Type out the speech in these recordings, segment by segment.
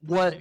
What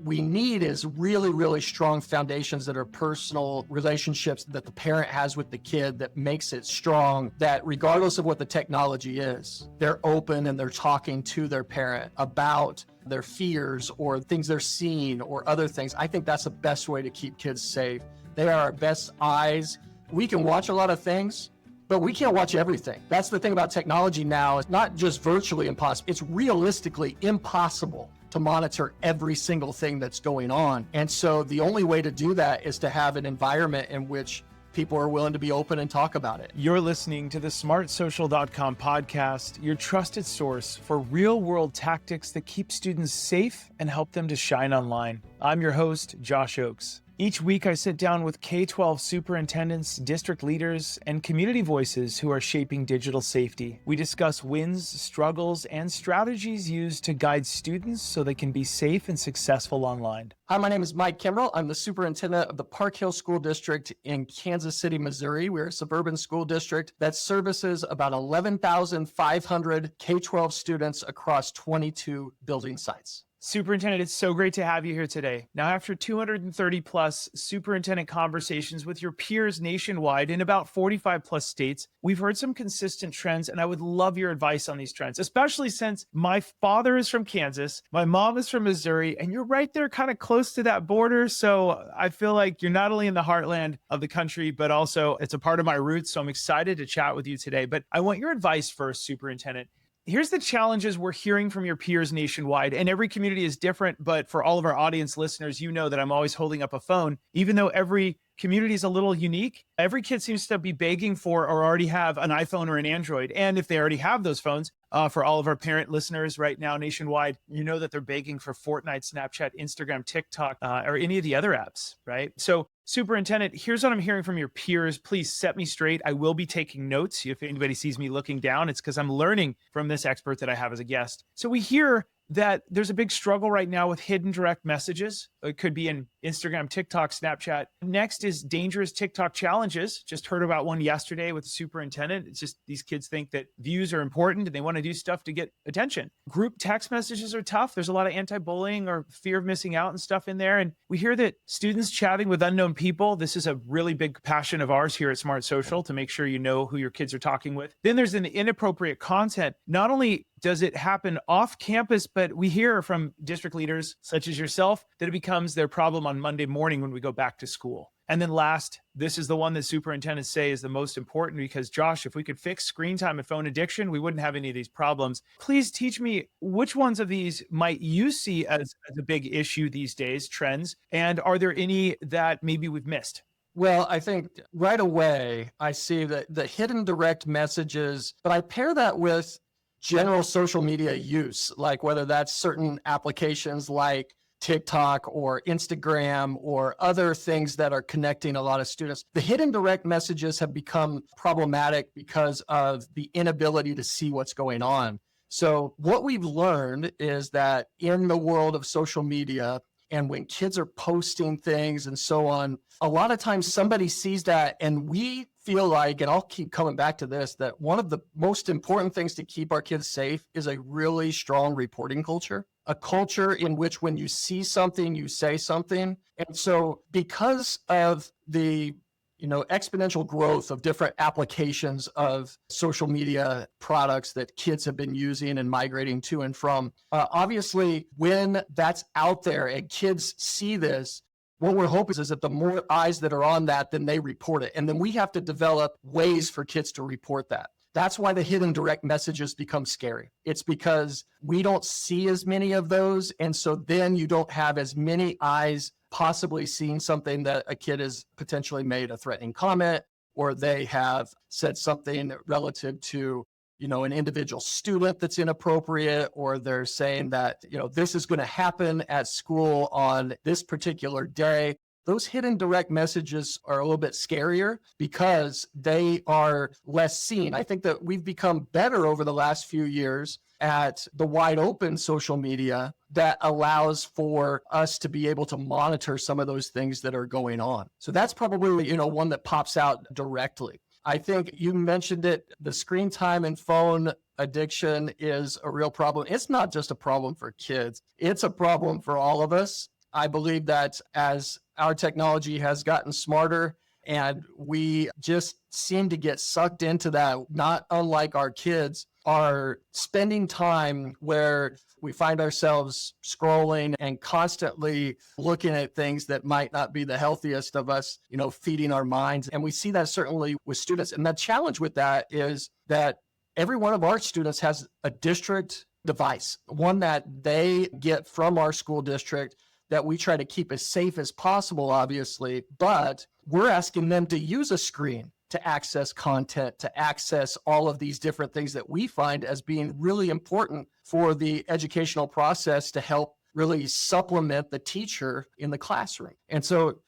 we need is really, really strong foundations that are personal relationships that the parent has with the kid that makes it strong, that regardless of what the technology is, they're open and they're talking to their parent about their fears or things they're seeing or other things. I think that's the best way to keep kids safe. They are our best eyes. We can watch a lot of things, but we can't watch everything. That's the thing about technology now. It's not just virtually impossible, it's realistically impossible to monitor every single thing that's going on. And so the only way to do that is to have an environment in which people are willing to be open and talk about it. You're listening to the smartsocial.com podcast, your trusted source for real-world tactics that keep students safe and help them to shine online. I'm your host, Josh Oakes. Each week, I sit down with K-12 superintendents, district leaders, and community voices who are shaping digital safety. We discuss wins, struggles, and strategies used to guide students so they can be safe and successful online. Hi, my name is Mike Kimbrel. I'm the superintendent of the Park Hill School District in Kansas City, Missouri. We're a suburban school district that services about 11,500 K-12 students across 22 building sites. Superintendent, it's so great to have you here today. Now, after 230 plus superintendent conversations with your peers nationwide in about 45 plus states, we've heard some consistent trends, and I would love your advice on these trends, especially since my father is from Kansas, my mom is from Missouri, and you're right there kind of close to that border. So I feel like you're not only in the heartland of the country, but also it's a part of my roots. So I'm excited to chat with you today. But I want your advice first, Superintendent. Here's the challenges we're hearing from your peers nationwide, and every community is different, but for all of our audience listeners, you know that I'm always holding up a phone. Even though every community is a little unique, every kid seems to be begging for or already have an iPhone or an Android. And if they already have those phones, for all of our parent listeners right now nationwide, you know that they're begging for Fortnite, Snapchat, Instagram, TikTok, or any of the other apps, right? So Superintendent, here's what I'm hearing from your peers. Please set me straight. I will be taking notes. If anybody sees me looking down, it's because I'm learning from this expert that I have as a guest. So we hear that there's a big struggle right now with hidden direct messages. It could be in Instagram, TikTok, Snapchat. Next is dangerous TikTok challenges. Just heard about one yesterday with the superintendent. It's just these kids think that views are important and they want to do stuff to get attention. Group text messages are tough. There's a lot of anti-bullying or fear of missing out and stuff in there. And we hear that students chatting with unknown people. This is a really big passion of ours here at Smart Social, to make sure you know who your kids are talking with. Then there's an inappropriate content. Not only does it happen off campus, but we hear from district leaders such as yourself that it becomes their problem on Monday morning when we go back to school. And then last, this is the one that superintendents say is the most important, because Josh, if we could fix screen time and phone addiction, we wouldn't have any of these problems. Please teach me, which ones of these might you see as a big issue these days, trends, and are there any that maybe we've missed? Well, I think right away, I see that the hidden direct messages, but I pair that with general social media use, like whether that's certain applications like TikTok or Instagram or other things that are connecting a lot of students. The hidden direct messages have become problematic because of the inability to see what's going on. So what we've learned is that in the world of social media, and when kids are posting things and so on, a lot of times somebody sees that, and we feel like, and I'll keep coming back to this, that one of the most important things to keep our kids safe is a really strong reporting culture, a culture in which when you see something, you say something. And so because of the exponential growth of different applications of social media products that kids have been using and migrating to and from, obviously, when that's out there and kids see this, what we're hoping is that the more eyes that are on that, then they report it. And then we have to develop ways for kids to report that. That's why the hidden direct messages become scary. It's because we don't see as many of those. And so then you don't have as many eyes possibly seeing something that a kid has potentially made a threatening comment, or they have said something relative to, an individual student that's inappropriate, or they're saying that, this is going to happen at school on this particular day. Those hidden direct messages are a little bit scarier because they are less seen. I think that we've become better over the last few years at the wide open social media that allows for us to be able to monitor some of those things that are going on. So that's probably, one that pops out directly. I think you mentioned it, the screen time and phone addiction is a real problem. It's not just a problem for kids, it's a problem for all of us. I believe that as our technology has gotten smarter and we just seem to get sucked into that, not unlike our kids are spending time where we find ourselves scrolling and constantly looking at things that might not be the healthiest of us, feeding our minds. And we see that certainly with students. And the challenge with that is that every one of our students has a district device, one that they get from our school district that we try to keep as safe as possible, obviously, but we're asking them to use a screen to access content, to access all of these different things that we find as being really important for the educational process to help really supplement the teacher in the classroom. And so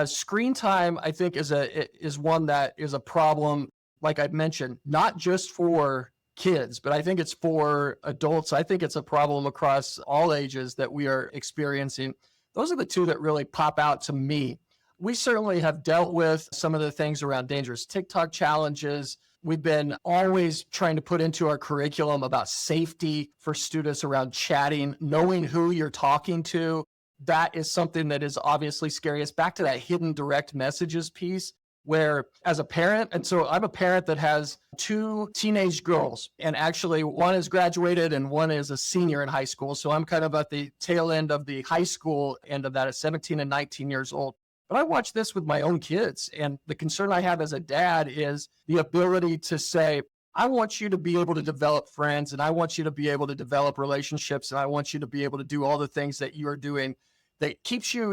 screen time, I think, is one that is a problem, like I mentioned, not just for kids, but I think it's for adults. I think it's a problem across all ages that we are experiencing. Those are the two that really pop out to me. We certainly have dealt with some of the things around dangerous TikTok challenges. We've been always trying to put into our curriculum about safety for students around chatting, knowing who you're talking to. That is something that is obviously scary. It's back to that hidden direct messages piece where as a parent, and so I'm a parent that has two teenage girls, and actually one is graduated and one is a senior in high school. So I'm kind of at the tail end of the high school end of that at 17 and 19 years old. But I watch this with my own kids, and the concern I have as a dad is the ability to say, I want you to be able to develop friends, and I want you to be able to develop relationships, and I want you to be able to do all the things that you are doing that keeps you,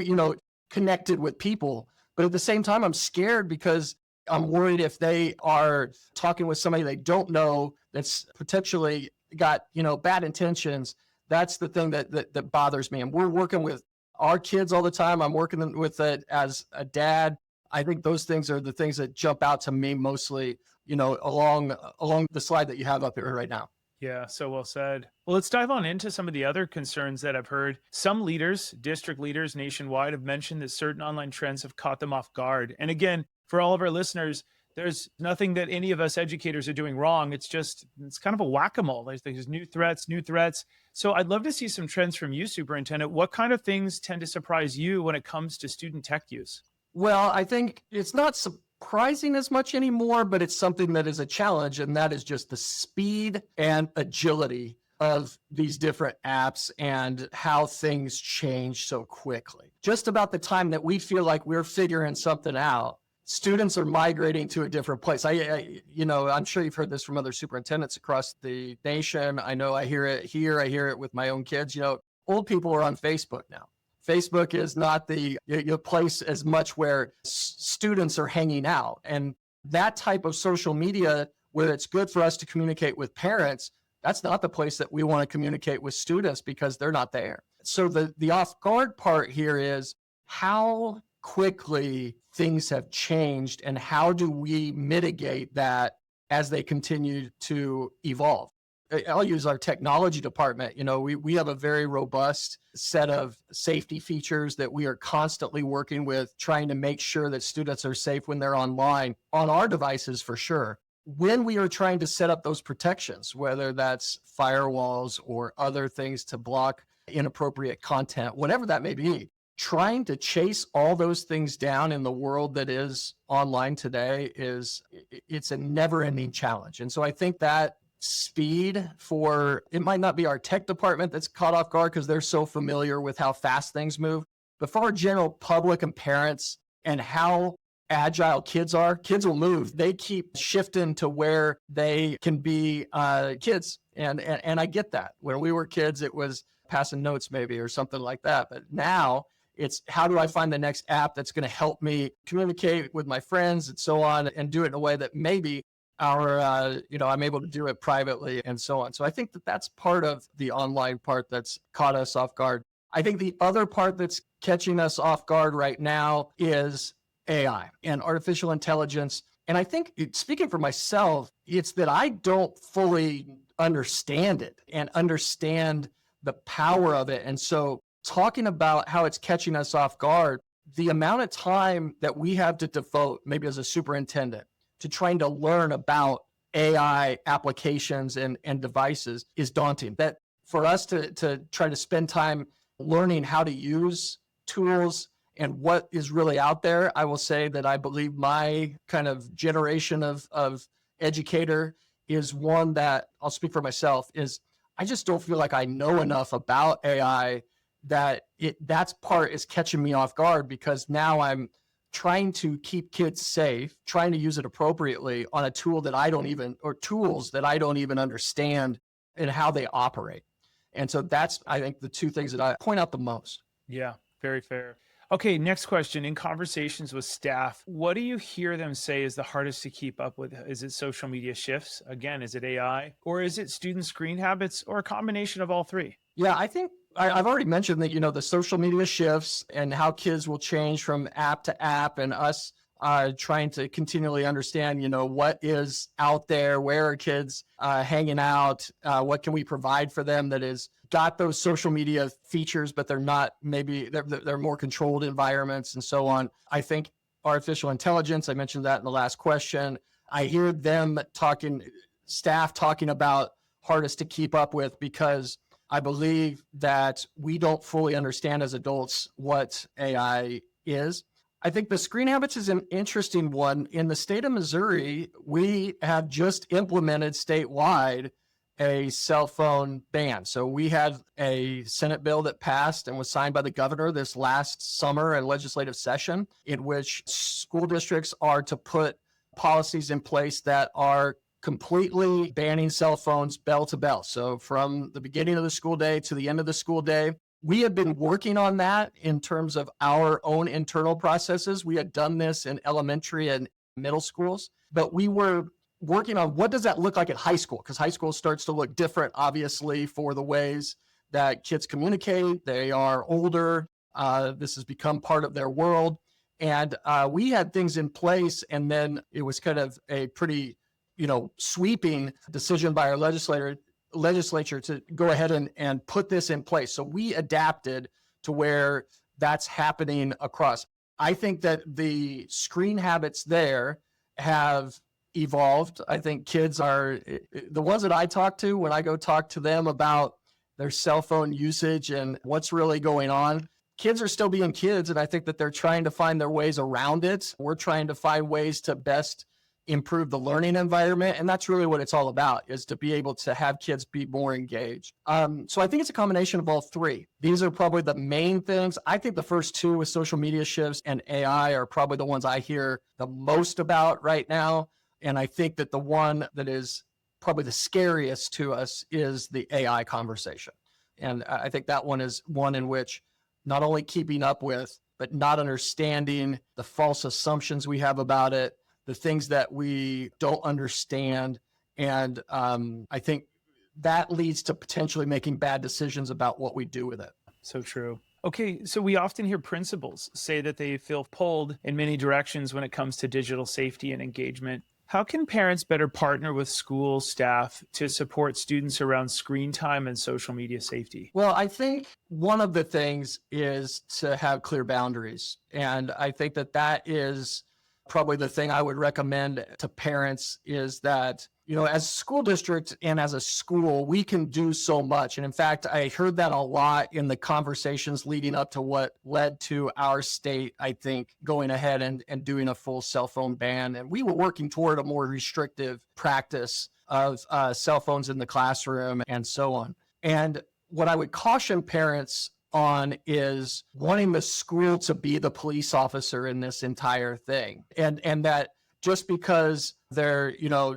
connected with people. But at the same time, I'm scared because I'm worried if they are talking with somebody they don't know that's potentially got, bad intentions. That's the thing that bothers me. And we're working with our kids all the time. I'm working with it as a dad. I think those things are the things that jump out to me mostly, along the slide that you have up here right now. Yeah, so well said. Well, let's dive on into some of the other concerns that I've heard. Some leaders, district leaders nationwide, have mentioned that certain online trends have caught them off guard. And again, for all of our listeners, there's nothing that any of us educators are doing wrong. It's kind of a whack-a-mole. There's new threats. So I'd love to see some trends from you, Superintendent. What kind of things tend to surprise you when it comes to student tech use? Well, I think it's not surprising as much anymore, but it's something that is a challenge, and that is just the speed and agility of these different apps and how things change so quickly. Just about the time that we feel like we're figuring something out, students are migrating to a different place. I'm sure you've heard this from other superintendents across the nation. I know I hear it here. I hear it with my own kids. Old people are on Facebook now. Facebook is not the place as much where students are hanging out. And that type of social media, where it's good for us to communicate with parents, that's not the place that we want to communicate with students because they're not there. So the off guard part here is how quickly things have changed and how do we mitigate that as they continue to evolve. I'll use our technology department. We have a very robust set of safety features that we are constantly working with, trying to make sure that students are safe when they're online, on our devices for sure. When we are trying to set up those protections, whether that's firewalls or other things to block inappropriate content, whatever that may be, trying to chase all those things down in the world that is online today it's a never-ending challenge. And so I think that speed it might not be our tech department that's caught off guard because they're so familiar with how fast things move, but for our general public and parents and how agile kids will move. They keep shifting to where they can be kids. And I get that. When we were kids, it was passing notes maybe or something like that. But now it's how do I find the next app that's going to help me communicate with my friends and so on, and do it in a way that maybe I'm able to do it privately and so on. So I think that's part of the online part that's caught us off guard. I think the other part that's catching us off guard right now is AI and artificial intelligence. And I think, speaking for myself, it's that I don't fully understand it and understand the power of it. And so talking about how it's catching us off guard, the amount of time that we have to devote, maybe as a superintendent, to trying to learn about AI applications and devices is daunting. That for us to try to spend time learning how to use tools and what is really out there, I will say that I believe my kind of generation of educator is one that, I'll speak for myself, is I just don't feel like I know enough about AI that that's part is catching me off guard, because now I'm trying to keep kids safe, trying to use it appropriately on a tool that I don't even, or tools that I don't even understand and how they operate. And so that's, I think, the two things that I point out the most. Yeah, very fair. Okay, next question. In conversations with staff, what do you hear them say is the hardest to keep up with? Is it social media shifts? Again, is it AI? Or is it student screen habits, or a combination of all three? Yeah, I think I've already mentioned that, the social media shifts and how kids will change from app to app, and us trying to continually understand, what is out there, where are kids hanging out, what can we provide for them that is got those social media features, but they're not, maybe they're more controlled environments and so on. I think artificial intelligence, I mentioned that in the last question. I hear staff talking about hardest to keep up with, because I believe that we don't fully understand as adults what AI is. I think the screen habits is an interesting one. In the state of Missouri, we have just implemented statewide a cell phone ban. So we had a Senate bill that passed and was signed by the governor this last summer in legislative session, in which school districts are to put policies in place that are completely banning cell phones bell to bell. So from the beginning of the school day to the end of the school day. We had been working on that in terms of our own internal processes. We had done this in elementary and middle schools, but we were working on what does that look like at high school? Because high school starts to look different, obviously, for the ways that kids communicate. They are older. This has become part of their world. And we had things in place, and then it was kind of a pretty sweeping decision by our legislature to go ahead and put this in place. So we adapted to where that's happening across. I think that the screen habits there have evolved. I think kids are the ones that I talk to when I go talk to them about their cell phone usage and what's really going on. Kids are still being kids, and I think that they're trying to find their ways around it. We're trying to find ways to best improve the learning environment. And that's really what it's all about, is to be able to have kids be more engaged. So I think it's a combination of all three. These are probably the main things. I think the first two with social media shifts and AI are probably the ones I hear the most about right now. And I think that the one that is probably the scariest to us is the AI conversation. And I think that one is one in which not only keeping up with, but not understanding the false assumptions we have about it, the things that we don't understand. And I think that leads to potentially making bad decisions about what we do with it. So true. Okay, so we often hear principals say that they feel pulled in many directions when it comes to digital safety and engagement. How can parents better partner with school staff to support students around screen time and social media safety? Well, I think one of the things is to have clear boundaries. And I think that that is probably the thing I would recommend to parents, is that, as a school district and as a school, we can do so much. And in fact, I heard that a lot in the conversations leading up to what led to our state, I think, going ahead and doing a full cell phone ban. And we were working toward a more restrictive practice of cell phones in the classroom and so on. And what I would caution parents on is wanting the school to be the police officer in this entire thing. And that just because they're,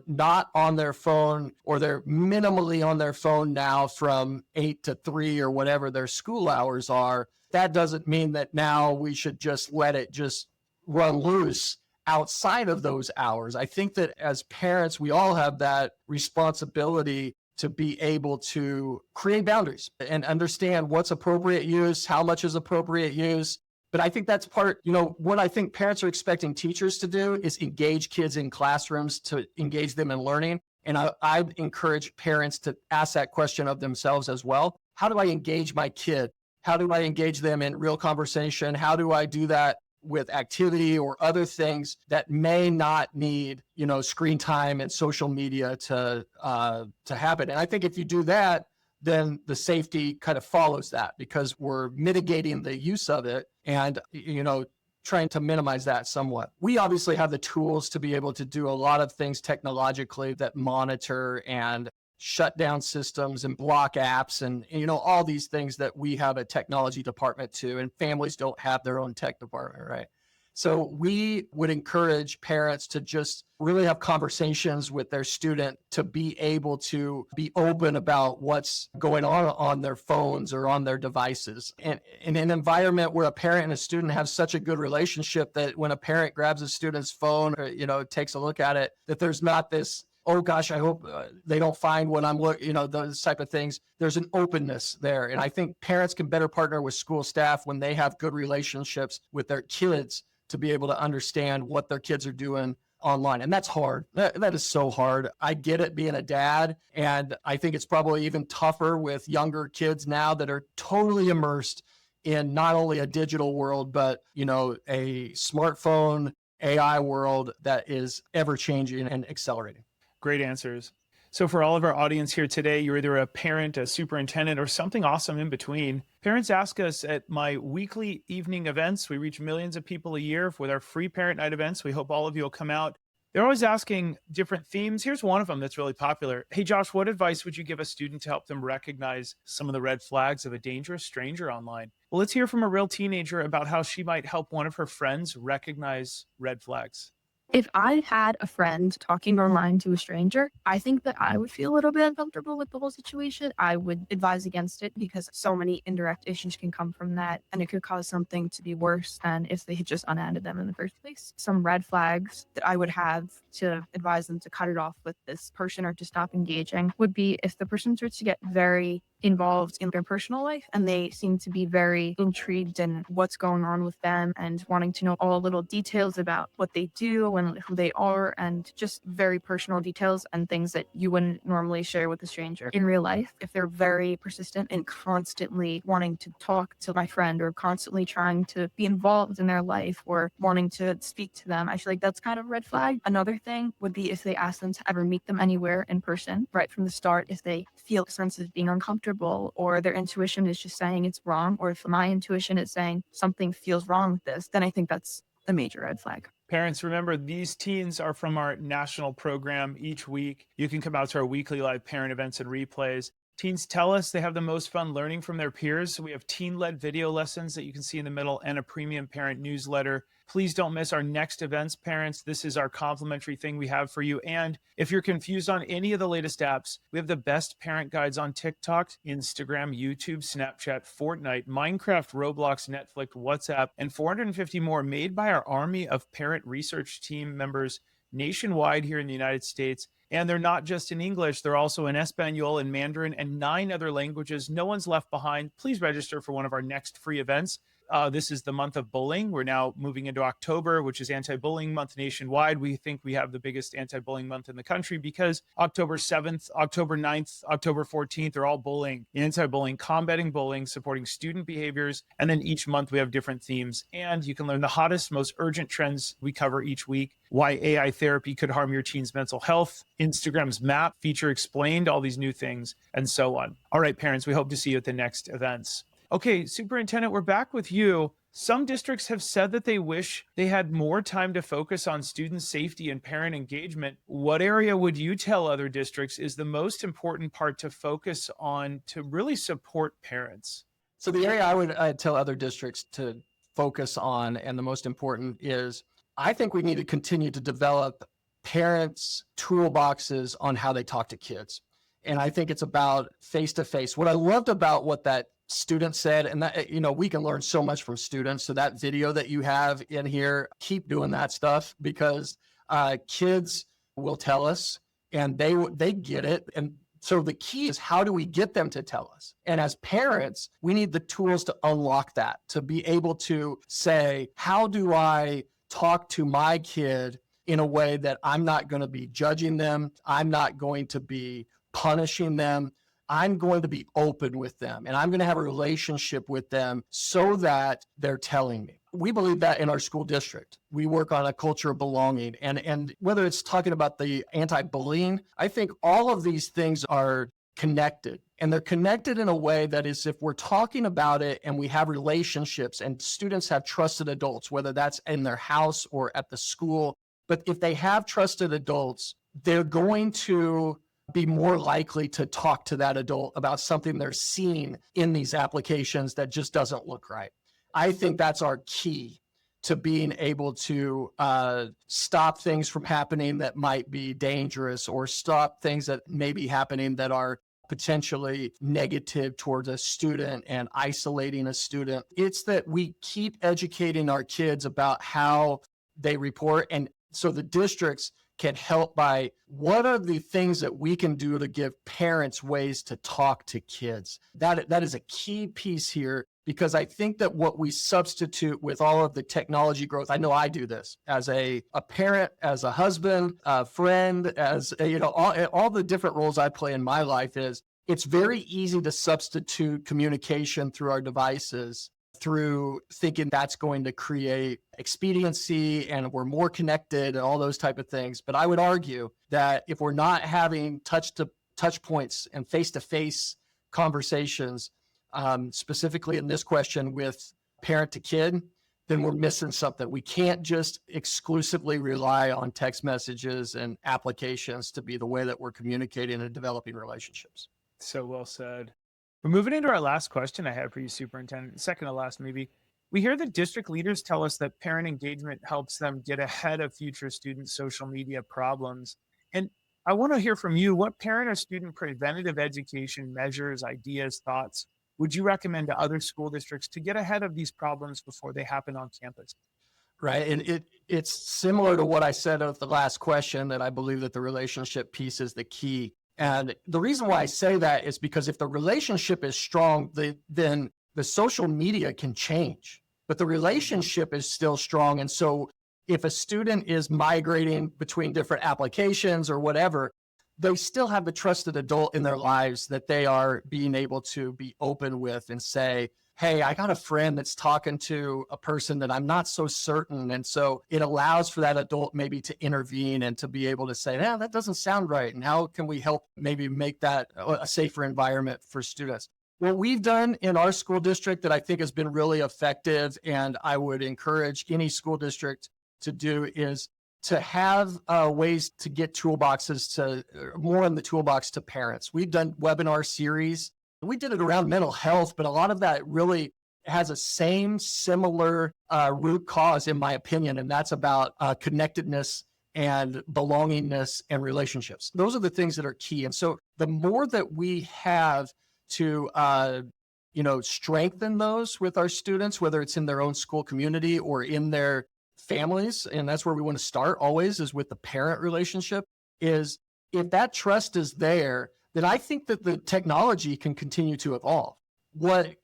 not on their phone, or they're minimally on their phone now from 8 to 3 or whatever their school hours are, that doesn't mean that now we should just let it just run loose outside of those hours. I think that as parents, we all have that responsibility to be able to create boundaries and understand what's appropriate use, how much is appropriate use. But I think that's part, what I think parents are expecting teachers to do is engage kids in classrooms, to engage them in learning. And I encourage parents to ask that question of themselves as well. How do I engage my kid? How do I engage them in real conversation? How do I do that with activity or other things that may not need, screen time and social media to happen. And I think if you do that, then the safety kind of follows that, because we're mitigating the use of it and, trying to minimize that somewhat. We obviously have the tools to be able to do a lot of things technologically that monitor and shut down systems and block apps and all these things that we have a technology department to, and families don't have their own tech department, right? So we would encourage parents to just really have conversations with their student to be able to be open about what's going on their phones or on their devices. And in an environment where a parent and a student have such a good relationship that when a parent grabs a student's phone or, takes a look at it, that there's not this, oh gosh, I hope they don't find what I'm looking, those type of things. There's an openness there. And I think parents can better partner with school staff when they have good relationships with their kids to be able to understand what their kids are doing online. And that's hard. That is so hard. I get it being a dad. And I think it's probably even tougher with younger kids now that are totally immersed in not only a digital world, but, a smartphone, AI world that is ever changing and accelerating. Great answers. So for all of our audience here today, you're either a parent, a superintendent, or something awesome in between. Parents ask us at my weekly evening events. We reach millions of people a year with our free parent night events. We hope all of you will come out. They're always asking different themes. Here's one of them that's really popular. Hey, Josh, what advice would you give a student to help them recognize some of the red flags of a dangerous stranger online? Well, let's hear from a real teenager about how she might help one of her friends recognize red flags. If I had a friend talking online to a stranger, I think that I would feel a little bit uncomfortable with the whole situation. I would advise against it because so many indirect issues can come from that, and it could cause something to be worse than if they had just unadded them in the first place. Some red flags that I would have to advise them to cut it off with this person or to stop engaging would be if the person starts to get very involved in their personal life and they seem to be very intrigued in what's going on with them and wanting to know all little details about what they do and who they are, and just very personal details and things that you wouldn't normally share with a stranger in real life. If they're very persistent and constantly wanting to talk to my friend or constantly trying to be involved in their life or wanting to speak to them, I feel like that's kind of a red flag. Another thing would be if they ask them to ever meet them anywhere in person right from the start, if they feel a sense of being uncomfortable or their intuition is just saying it's wrong, or if my intuition is saying something feels wrong with this, then I think that's a major red flag. Parents, remember, these teens are from our national program each week. You can come out to our weekly live parent events and replays. Teens tell us they have the most fun learning from their peers. So we have teen-led video lessons that you can see in the middle and a premium parent newsletter. Please don't miss our next events, parents. This is our complimentary thing we have for you. And if you're confused on any of the latest apps, we have the best parent guides on TikTok, Instagram, YouTube, Snapchat, Fortnite, Minecraft, Roblox, Netflix, WhatsApp, and 450 more made by our army of parent research team members nationwide here in the United States. And they're not just in English, they're also in Espanol and Mandarin and 9 other languages. No one's left behind. Please register for one of our next free events. This is the month of bullying. We're now moving into October, which is anti-bullying month nationwide. We think we have the biggest anti-bullying month in the country because October 7th, October 9th, October 14th are all bullying, anti-bullying, combating bullying, supporting student behaviors. And then each month we have different themes. And you can learn the hottest, most urgent trends we cover each week, why AI therapy could harm your teen's mental health, Instagram's map feature explained, all these new things, and so on. All right, parents, we hope to see you at the next events. Okay, Superintendent, we're back with you. Some districts have said that they wish they had more time to focus on student safety and parent engagement. What area would you tell other districts is the most important part to focus on to really support parents? So the area I'd tell other districts to focus on, and the most important, is I think we need to continue to develop parents' toolboxes on how they talk to kids. And I think it's about face-to-face. What I loved about what that student said, and that, we can learn so much from students. So that video that you have in here, keep doing that stuff, because kids will tell us and they get it. And so the key is, how do we get them to tell us? And as parents, we need the tools to unlock that, to be able to say, how do I talk to my kid in a way that I'm not going to be judging them, I'm not going to be punishing them, I'm going to be open with them, and I'm going to have a relationship with them so that they're telling me. we believe that in our school district. We work on a culture of belonging. And whether it's talking about the anti-bullying, I think all of these things are connected. And they're connected in a way that is, if we're talking about it and we have relationships and students have trusted adults, whether that's in their house or at the school, but if they have trusted adults, they're going to be more likely to talk to that adult about something they're seeing in these applications that just doesn't look right. I think that's our key to being able to stop things from happening that might be dangerous, or stop things that may be happening that are potentially negative towards a student and isolating a student. It's that we keep educating our kids about how they report. And so the districts can help by, what are the things that we can do to give parents ways to talk to kids? That is a key piece here, because I think that what we substitute with all of the technology growth, I know I do this as a parent, as a husband, a friend, as all the different roles I play in my life, is it's very easy to substitute communication through our devices, through thinking that's going to create expediency and we're more connected and all those type of things. But I would argue that if we're not having touch points and face-to-face conversations, specifically in this question with parent to kid, then we're missing something. We can't just exclusively rely on text messages and applications to be the way that we're communicating and developing relationships. So well said. We're moving into our last question I have for you, Superintendent. Second to last, maybe. We hear that district leaders tell us that parent engagement helps them get ahead of future student social media problems. And I want to hear from you, what parent or student preventative education measures, ideas, thoughts would you recommend to other school districts to get ahead of these problems before they happen on campus? Right. And it's similar to what I said of the last question, that I believe that the relationship piece is the key. And the reason why I say that is because if the relationship is strong, then the social media can change, but the relationship is still strong. And so if a student is migrating between different applications or whatever, they still have the trusted adult in their lives that they are being able to be open with and say, hey, I got a friend that's talking to a person that I'm not so certain. And so it allows for that adult maybe to intervene and to be able to say, yeah, that doesn't sound right. And how can we help maybe make that a safer environment for students? What we've done in our school district that I think has been really effective, and I would encourage any school district to do, is to have ways to get toolboxes to more in the toolbox to parents. We've done webinar series. We did it around mental health, but a lot of that really has a similar root cause, in my opinion, and that's about connectedness and belongingness and relationships. Those are the things that are key. And so the more that we have to strengthen those with our students, whether it's in their own school community or in their families, and that's where we want to start always, is with the parent relationship, is if that trust is there, then I think that the technology can continue to evolve. What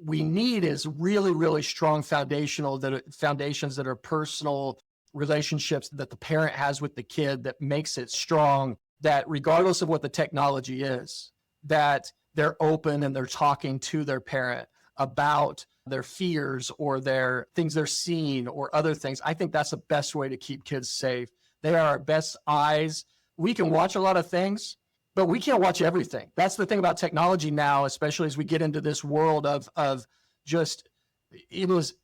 we need is really, really strong foundations that are personal relationships that the parent has with the kid, that makes it strong, that regardless of what the technology is, that they're open and they're talking to their parent about their fears or their things they're seeing or other things. I think that's the best way to keep kids safe. They are our best eyes. We can watch a lot of things, but we can't watch everything. That's the thing about technology now, especially as we get into this world of just, it was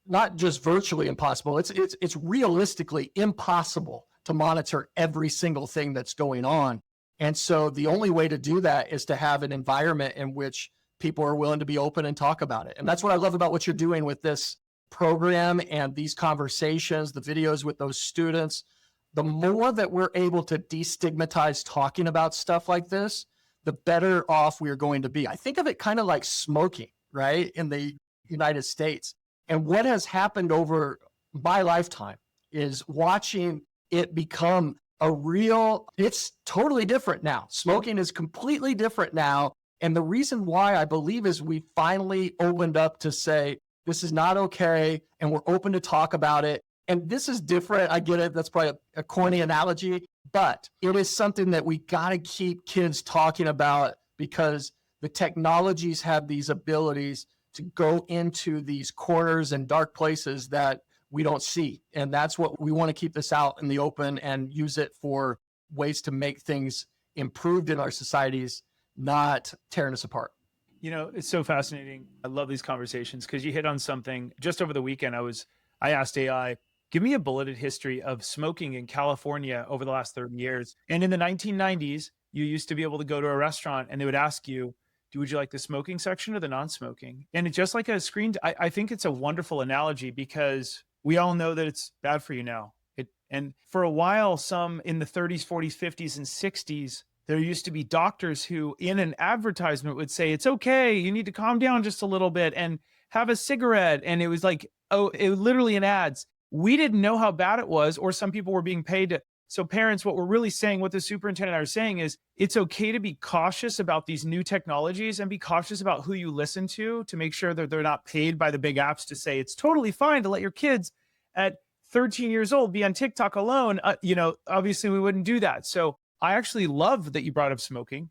not just virtually impossible. It's realistically impossible to monitor every single thing that's going on. And so the only way to do that is to have an environment in which people are willing to be open and talk about it. And that's what I love about what you're doing with this program and these conversations, the videos with those students. The more that we're able to destigmatize talking about stuff like this, the better off we are going to be. I think of it kind of like smoking, right, in the United States. And what has happened over my lifetime is watching it become it's totally different now. Smoking is completely different now. And the reason why I believe is we finally opened up to say, this is not okay. And we're open to talk about it. And this is different. I get it. That's probably a corny analogy, but it is something that we got to keep kids talking about, because the technologies have these abilities to go into these corners and dark places that we don't see. And that's what we want to keep this out in the open and use it for ways to make things improved in our societies, not tearing us apart. You know, it's so fascinating. I love these conversations because you hit on something. Just over the weekend, I asked AI, give me a bulleted history of smoking in California over the last 30 years. And in the 1990s, you used to be able to go to a restaurant and they would ask you, would you like the smoking section or the non-smoking? And it's just like a screen. I think it's a wonderful analogy because we all know that it's bad for you now. And for a while, some in the 30s, 40s, 50s, and 60s, there used to be doctors who in an advertisement would say, it's okay, you need to calm down just a little bit and have a cigarette. And it was like, oh, it was literally in ads. We didn't know how bad it was, or some people were being paid to. So parents, what we're really saying, what the superintendent are saying is it's okay to be cautious about these new technologies and be cautious about who you listen to make sure that they're not paid by the big apps to say it's totally fine to let your kids at 13 years old be on TikTok alone. Obviously we wouldn't do that. So I actually love that you brought up smoking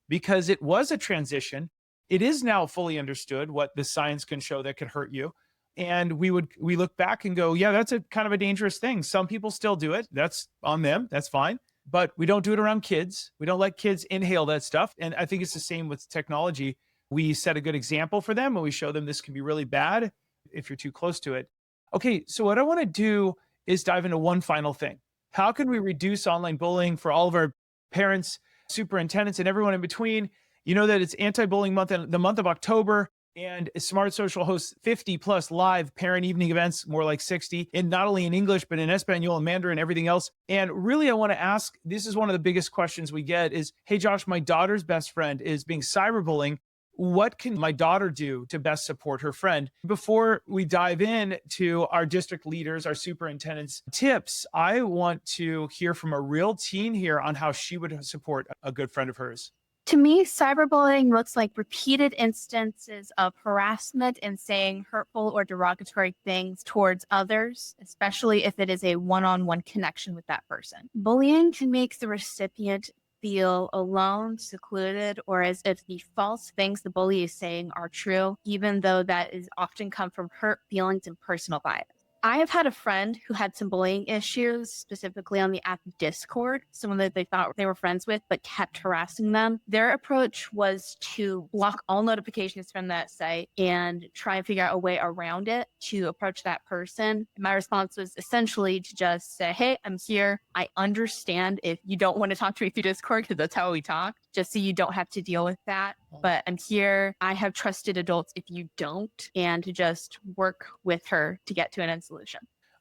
because it was a transition. It is now fully understood what the science can show that could hurt you. And we look back and go, yeah, that's a kind of a dangerous thing. Some people still do it. That's on them. That's fine. But we don't do it around kids. We don't let kids inhale that stuff. And I think it's the same with technology. We set a good example for them and we show them this can be really bad if you're too close to it. Okay, so what I want to do is dive into one final thing. How can we reduce online bullying for all of our parents, superintendents, and everyone in between? You know that it's anti-bullying month in the month of October. And Smart Social hosts 50 plus live parent evening events, more like 60, in not only in English, but in Espanol and Mandarin and everything else. And really, I want to ask, this is one of the biggest questions we get is, hey, Josh, my daughter's best friend is being cyberbullying. What can my daughter do to best support her friend? Before we dive in to our district leaders, our superintendents' tips, I want to hear from a real teen here on how she would support a good friend of hers. To me, cyberbullying looks like repeated instances of harassment and saying hurtful or derogatory things towards others, especially if it is a one-on-one connection with that person. Bullying can make the recipient feel alone, secluded, or as if the false things the bully is saying are true, even though that is often come from hurt feelings and personal bias. I have had a friend who had some bullying issues, specifically on the app Discord, someone that they thought they were friends with, but kept harassing them. Their approach was to block all notifications from that site and try and figure out a way around it to approach that person. My response was essentially to just say, hey, I'm here. I understand if you don't want to talk to me through Discord, because that's how we talk, just so you don't have to deal with that. But I'm here. I have trusted adults if you don't, and to just work with her to get to an end solution.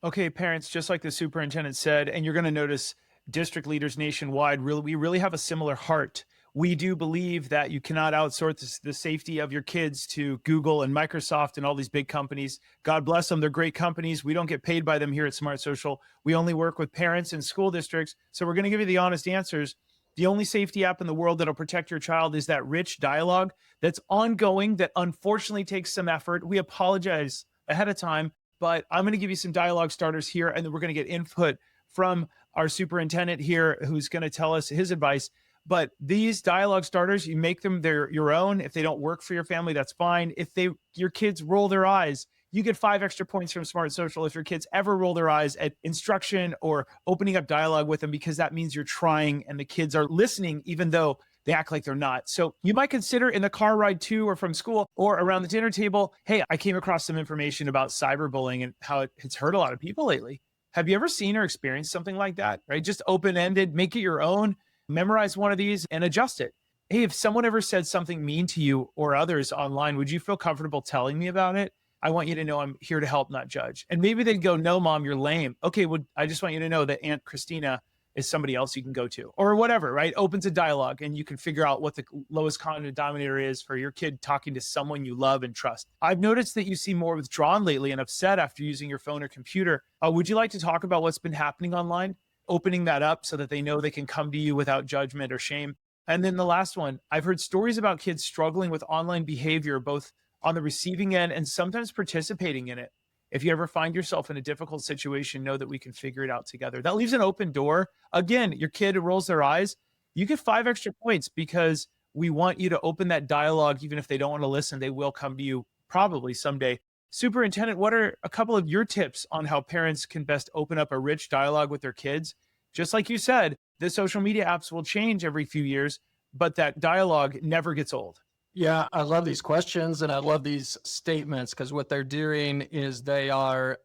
Okay, parents, just like the superintendent said, and you're going to notice district leaders nationwide, we really have a similar heart. We do believe that you cannot outsource the safety of your kids to Google and Microsoft and all these big companies. God bless them. They're great companies. We don't get paid by them here at Smart Social. We only work with parents and school districts. So we're going to give you the honest answers. The only safety app in the world that'll protect your child is that rich dialogue that's ongoing, that unfortunately takes some effort. We apologize ahead of time, but I'm going to give you some dialogue starters here, and then we're going to get input from our superintendent here who's going to tell us his advice. But these dialogue starters, you make them your own. If they don't work for your family, that's fine. If your kids roll their eyes, you get 5 extra points from Smart Social if your kids ever roll their eyes at instruction or opening up dialogue with them, because that means you're trying and the kids are listening, even though they act like they're not. So you might consider in the car ride to or from school or around the dinner table, hey, I came across some information about cyberbullying and how it's hurt a lot of people lately. Have you ever seen or experienced something like that, right? Just open-ended, make it your own, memorize one of these and adjust it. Hey, if someone ever said something mean to you or others online, would you feel comfortable telling me about it? I want you to know I'm here to help, not judge. And maybe they'd go, no, mom, you're lame. Okay, well, I just want you to know that Aunt Christina is somebody else you can go to, or whatever, right? Opens a dialogue and you can figure out what the lowest common denominator is for your kid talking to someone you love and trust. I've noticed that you seem more withdrawn lately and upset after using your phone or computer. Would you like to talk about what's been happening online? Opening that up so that they know they can come to you without judgment or shame. And then the last one, I've heard stories about kids struggling with online behavior, both on the receiving end and sometimes participating in it. If you ever find yourself in a difficult situation, know that we can figure it out together. That leaves an open door. Again, your kid rolls their eyes, you get 5 extra points because we want you to open that dialogue. Even if they don't want to listen, they will come to you probably someday. Superintendent, what are a couple of your tips on how parents can best open up a rich dialogue with their kids? Just like you said, the social media apps will change every few years, but that dialogue never gets old. Yeah, I love these questions and I love these statements because what they're doing is they are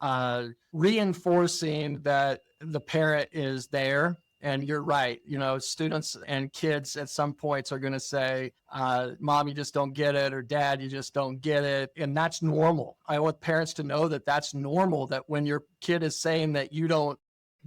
reinforcing that the parent is there. And you're right. Students and kids at some points are going to say, Mom, you just don't get it, or Dad, you just don't get it. And that's normal. I want parents to know that that's normal, that when your kid is saying that you don't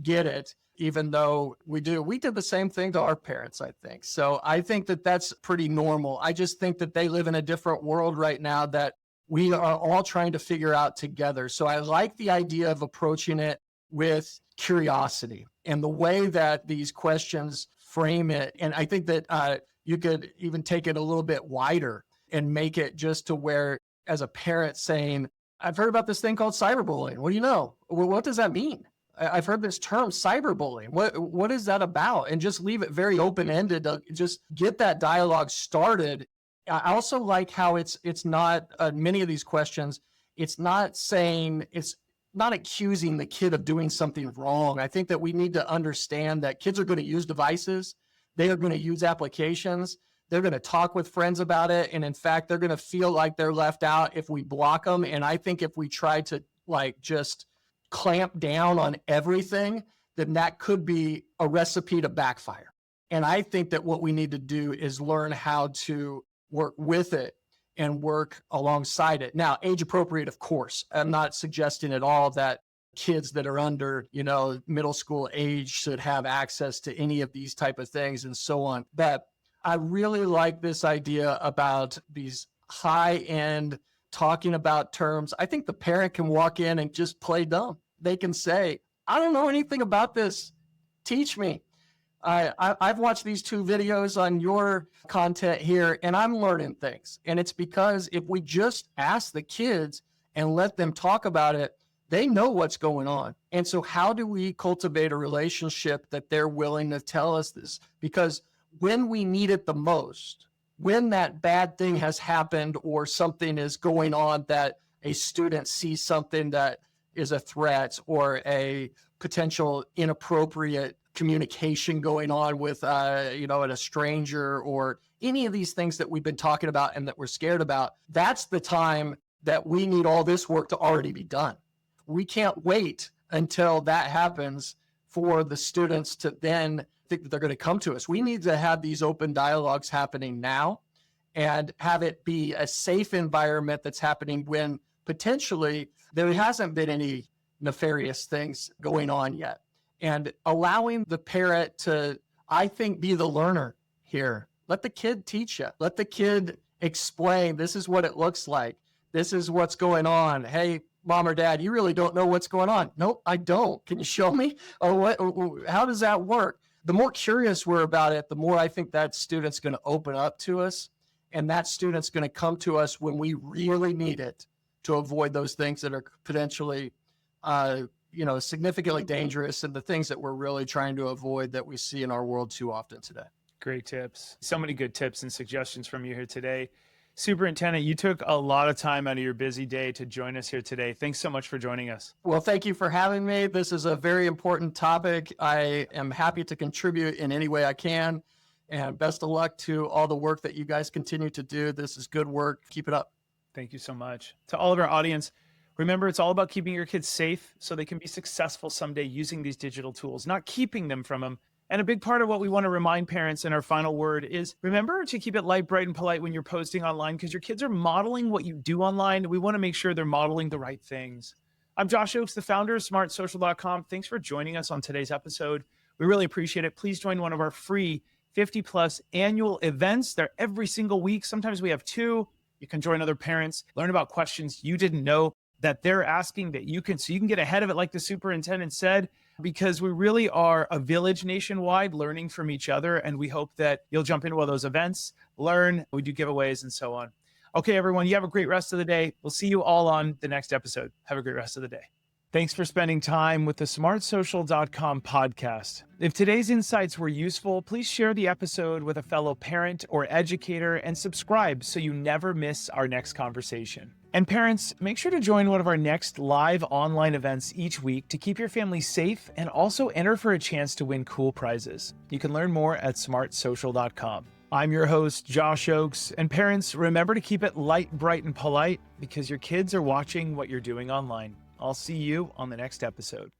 get it, even though we did the same thing to our parents, I think. So I think that that's pretty normal. I just think that they live in a different world right now that we are all trying to figure out together. So I like the idea of approaching it with curiosity and the way that these questions frame it. And I think that you could even take it a little bit wider and make it just to where, as a parent saying, I've heard about this thing called cyberbullying. What do you know? Well, what does that mean? I've heard this term cyberbullying. What is that about? And just leave it very open-ended to just get that dialogue started. I also like how it's not many of these questions, it's not accusing the kid of doing something wrong. I think that we need to understand that kids are going to use devices. They are going to use applications. They're going to talk with friends about it. And in fact, they're going to feel like they're left out if we block them. And I think if we try to just clamp down on everything, then that could be a recipe to backfire. And I think that what we need to do is learn how to work with it and work alongside it. Now, age appropriate, of course. I'm not suggesting at all that kids that are under, middle school age should have access to any of these type of things and so on. But I really like this idea about these high-end talking about terms. I think the parent can walk in and just play dumb. They can say, I don't know anything about this. Teach me. I've watched these 2 videos on your content here, and I'm learning things. And it's because if we just ask the kids and let them talk about it, they know what's going on. And so how do we cultivate a relationship that they're willing to tell us this? Because when we need it the most, when that bad thing has happened or something is going on, that a student sees something that is a threat or a potential inappropriate communication going on with, a stranger or any of these things that we've been talking about and that we're scared about, that's the time that we need all this work to already be done. We can't wait until that happens for the students to then think that they're going to come to us. We need to have these open dialogues happening now and have it be a safe environment that's happening when potentially there hasn't been any nefarious things going on yet. And allowing the parent to, I think, be the learner here. Let the kid teach you. Let the kid explain, this is what it looks like. This is what's going on. Hey, Mom or Dad, you really don't know what's going on. Nope, I don't. Can you show me? Or how does that work? The more curious we're about it, the more I think that student's going to open up to us. And that student's going to come to us when we really need it to avoid those things that are potentially, significantly dangerous and the things that we're really trying to avoid that we see in our world too often today. Great tips. So many good tips and suggestions from you here today. Superintendent, you took a lot of time out of your busy day to join us here today. Thanks so much for joining us. Well, thank you for having me. This is a very important topic. I am happy to contribute in any way I can. And best of luck to all the work that you guys continue to do. This is good work. Keep it up. Thank you so much. To all of our audience, remember, it's all about keeping your kids safe so they can be successful someday using these digital tools, not keeping them from them. And a big part of what we want to remind parents in our final word is remember to keep it light, bright, and polite when you're posting online, because your kids are modeling what you do online. We want to make sure they're modeling the right things. I'm Josh Oakes, the founder of smartsocial.com. Thanks for joining us on today's episode. We really appreciate it. Please join one of our free 50+ annual events. They're every single week. Sometimes we have 2. You can join other parents, learn about questions you didn't know that they're asking so you can get ahead of it, like the superintendent said, because we really are a village nationwide learning from each other. And we hope that you'll jump into one of those events, learn, we do giveaways and so on. Okay, everyone, you have a great rest of the day. We'll see you all on the next episode. Have a great rest of the day. Thanks for spending time with the smartsocial.com podcast. If today's insights were useful, please share the episode with a fellow parent or educator and subscribe so you never miss our next conversation. And parents, make sure to join one of our next live online events each week to keep your family safe and also enter for a chance to win cool prizes. You can learn more at smartsocial.com. I'm your host, Josh Oakes, and parents, remember to keep it light, bright, and polite because your kids are watching what you're doing online. I'll see you on the next episode.